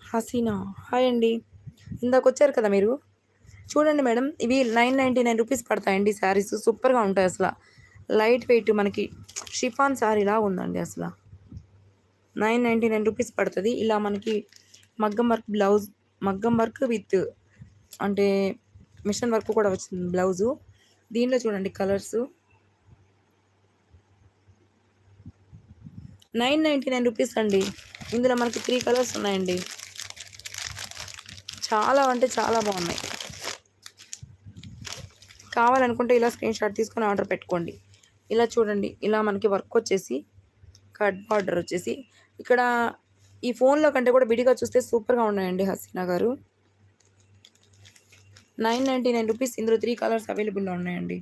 Hasina hi అండి. ఇందాక వచ్చారు కదా మీరు. చూడండి మేడం, ఇవి 999 రూపీస్ పడతాయండి శారీస్. సూపర్‌గా ఉంటాయి అసల. లైట్ వెయిట్ మనకి షిఫాన్ శారీలా ఉందండి అసల. 999 రూపీస్ పడతది. ఇలా మనకి మగ్గం వర్క్ బ్లౌజ్, మగ్గం వర్క్ విత్ అంటే మిషన్ వర్క్ కూడా వచ్చింది బ్లౌజు. దీనిలో చూడండి కలర్సు. 999 రూపీస్ అండి. ఇందులో మనకి 3 కలర్స్ ఉన్నాయండి. చాలా అంటే చాలా బాగున్నాయి. కావాలనుకుంటే ఇలా స్క్రీన్‌షాట్ తీసుకొని ఆర్డర్ పెట్టుకోండి. ఇలా చూడండి. ఇలా మనకి వర్క్ వచ్చేసి కట్ బార్డర్ వచ్చేసి ఇక్కడ ఈ ఫోన్‌లో కంటే కూడా విడిగా చూస్తే సూపర్‌గా ఉన్నాయండి హసీనా గారు. 999 రూపీస్ ఇందులో 3 కలర్స్ అవైలబుల్‌లో ఉన్నాయండి.